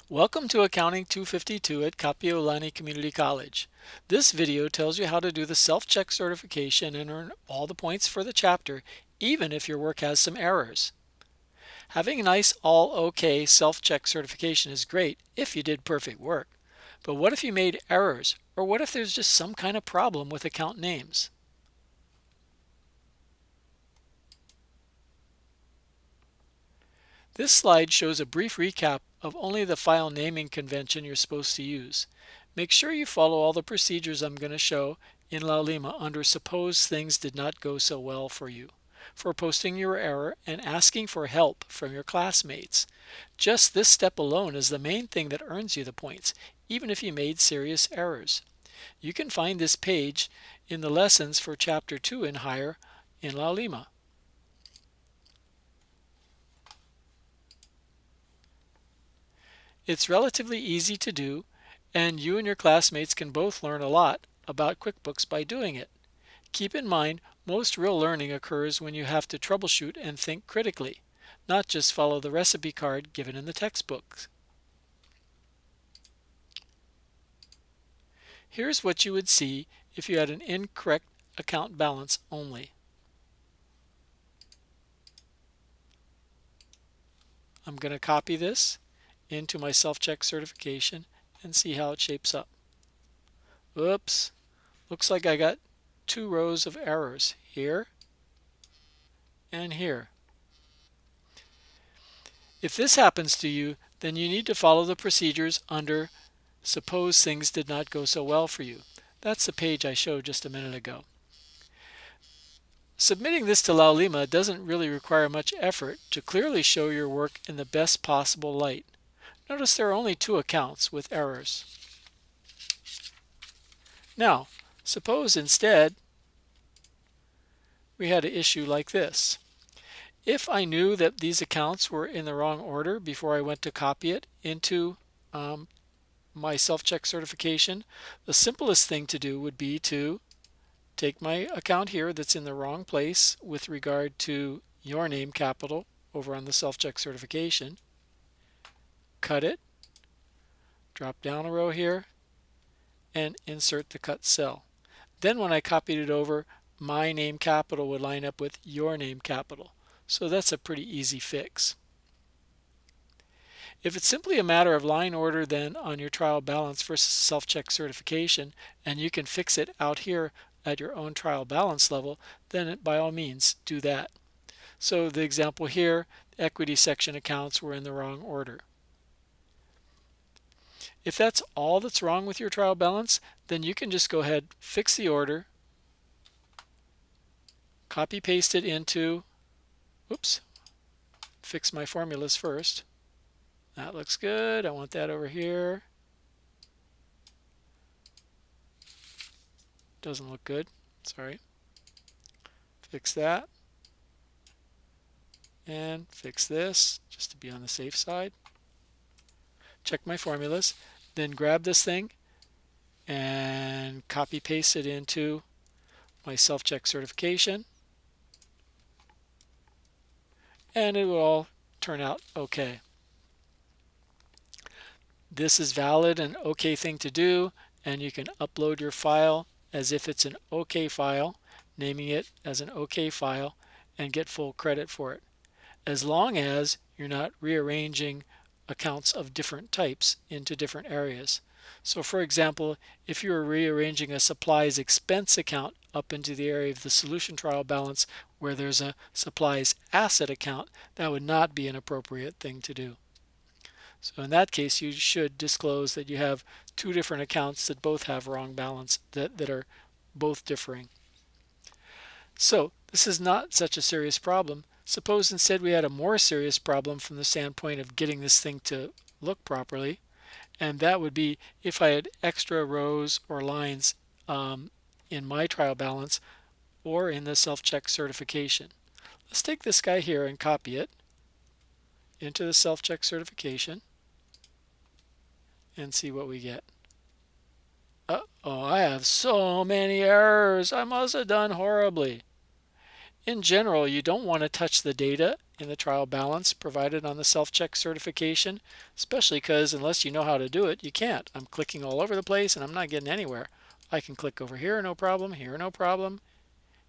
Welcome to Accounting 252 at Kapiolani Community College. This video tells you how to do the self-check certification and earn all the points for the chapter, even if your work has some errors. Having a nice all okay self-check certification is great if you did perfect work. But what if you made errors? Or what if there's just some kind of problem with account names? This slide shows a brief recap of only the file naming convention you're supposed to use. Make sure you follow all the procedures I'm going to show in Laulima under Suppose Things Did Not Go So Well for You, for posting your error and asking for help from your classmates. Just this step alone is the main thing that earns you the points, even if you made serious errors. You can find this page in the lessons for Chapter 2 in Higher in Laulima. It's relatively easy to do, and you and your classmates can both learn a lot about QuickBooks by doing it. Keep in mind, most real learning occurs when you have to troubleshoot and think critically, not just follow the recipe card given in the textbooks. Here's what you would see if you had an incorrect account balance only. I'm going to copy this into my self-check certification and see how it shapes up. Oops, looks like I got two rows of errors here and here. If this happens to you, then you need to follow the procedures under Suppose Things Did Not Go So Well for You. That's the page I showed just a minute ago. Submitting this to Laulima doesn't really require much effort to clearly show your work in the best possible light. Notice there are only two accounts with errors. Now, suppose instead we had an issue like this. If I knew that these accounts were in the wrong order before I went to copy it into my self-check certification, the simplest thing to do would be to take my account here that's in the wrong place with regard to your name capital over on the self-check certification, cut it, drop down a row here, and insert the cut cell. Then when I copied it over, my name capital would line up with your name capital. So that's a pretty easy fix. If it's simply a matter of line order then on your trial balance versus self-check certification, and you can fix it out here at your own trial balance level, then by all means do that. So the example here, equity section accounts were in the wrong order. If that's all that's wrong with your trial balance, then you can just go ahead, fix the order, copy paste it into, fix my formulas first. That looks good. I want that over here. Doesn't look good. Sorry. Fix that. And fix this, just to be on the safe side. Check my formulas. Then grab this thing and copy paste it into my self-check certification. And it will all turn out okay. This is valid and okay thing to do, and you can upload your file as if it's an OK file, naming it as an OK file, and get full credit for it, as long as you're not rearranging accounts of different types into different areas. So for example, if you were rearranging a supplies expense account up into the area of the solution trial balance where there's a supplies asset account, that would not be an appropriate thing to do. So in that case, you should disclose that you have two different accounts that both have wrong balance, that are both differing. So this is not such a serious problem. Suppose instead we had a more serious problem from the standpoint of getting this thing to look properly, and that would be if I had extra rows or lines in my trial balance or in the self-check certification. Let's take this guy here and copy it into the self-check certification and see what we get. Uh-oh, I have so many errors. I must have done horribly. In general, you don't want to touch the data in the trial balance provided on the self-check certification, especially because unless you know how to do it, you can't. I'm clicking all over the place and I'm not getting anywhere. I can click over here, no problem, here, no problem,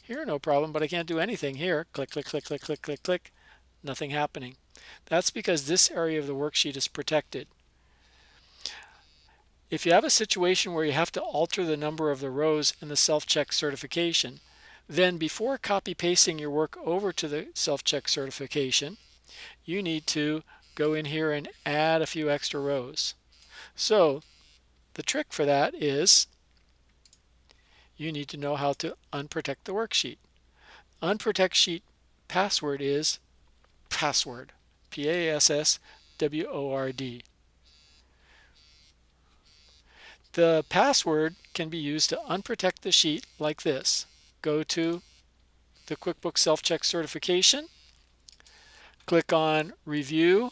here, no problem, but I can't do anything here. Click, click, click, click, click, click, click. Nothing happening. That's because this area of the worksheet is protected. If you have a situation where you have to alter the number of the rows in the self-check certification, then before copy pasting your work over to the self-check certification, you need to go in here and add a few extra rows. So the trick for that is you need to know how to unprotect the worksheet. Unprotect sheet password is password, P-A-S-S-W-O-R-D. The password can be used to unprotect the sheet like this. Go to the QuickBooks Self-Check Certification, click on Review,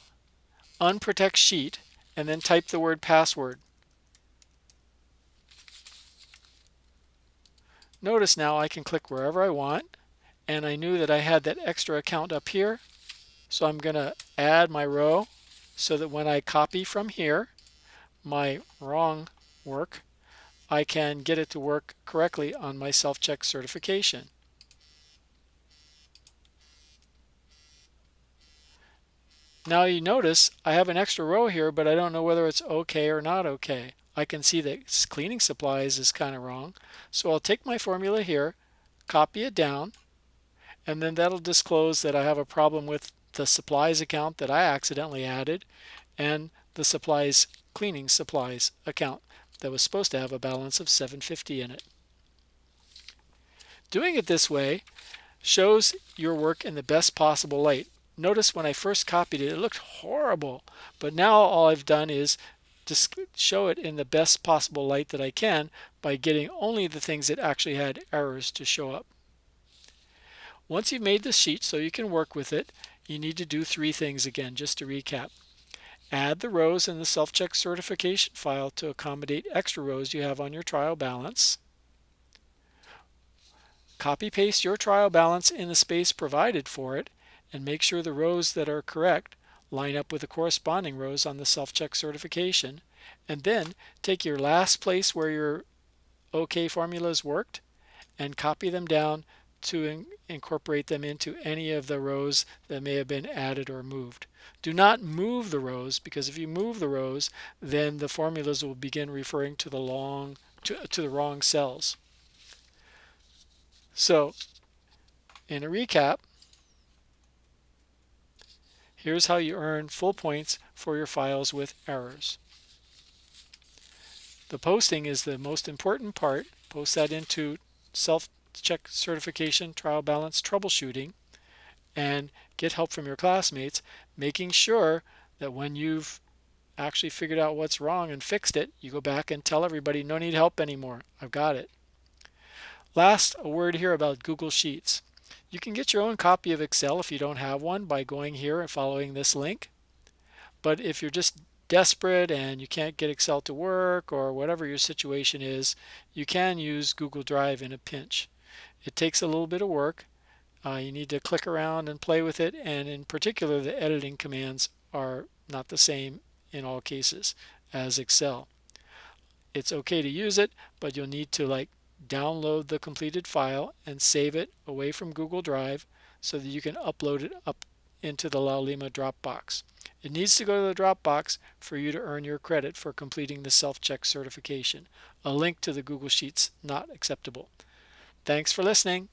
Unprotect Sheet, and then type the word password. Notice now I can click wherever I want, and I knew that I had that extra account up here, so I'm going to add my row so that when I copy from here my wrong work, I can get it to work correctly on my self-check certification. Now you notice I have an extra row here, but I don't know whether it's okay or not okay. I can see that cleaning supplies is kind of wrong. So I'll take my formula here, copy it down, and then that'll disclose that I have a problem with the supplies account that I accidentally added and the cleaning supplies account that was supposed to have a balance of $750 in it. Doing it this way shows your work in the best possible light. Notice when I first copied it, it looked horrible, but now all I've done is just show it in the best possible light that I can by getting only the things that actually had errors to show up. Once you've made the sheet so you can work with it, you need to do 3 things again, just to recap. Add the rows in the self-check certification file to accommodate extra rows you have on your trial balance. Copy paste your trial balance in the space provided for it and make sure the rows that are correct line up with the corresponding rows on the self-check certification, and then take your last place where your OK formulas worked and copy them down to incorporate them into any of the rows that may have been added or moved. Do not move the rows, because if you move the rows, then the formulas will begin referring to the wrong cells. So, in a recap, here's how you earn full points for your files with errors. The posting is the most important part. Post that into self-check certification, trial balance, troubleshooting, and get help from your classmates, making sure that when you've actually figured out what's wrong and fixed it, you go back and tell everybody, no need help anymore, I've got it. Last, a word here about Google Sheets. You can get your own copy of Excel if you don't have one by going here and following this link. But if you're just desperate and you can't get Excel to work, or whatever your situation is, you can use Google Drive in a pinch. It takes a little bit of work. You need to click around and play with it, and in particular the editing commands are not the same in all cases as Excel. It's okay to use it, but you'll need to download the completed file and save it away from Google Drive so that you can upload it up into the Laulima Dropbox. It needs to go to the Dropbox for you to earn your credit for completing the self-check certification. A link to the Google Sheets not acceptable. Thanks for listening.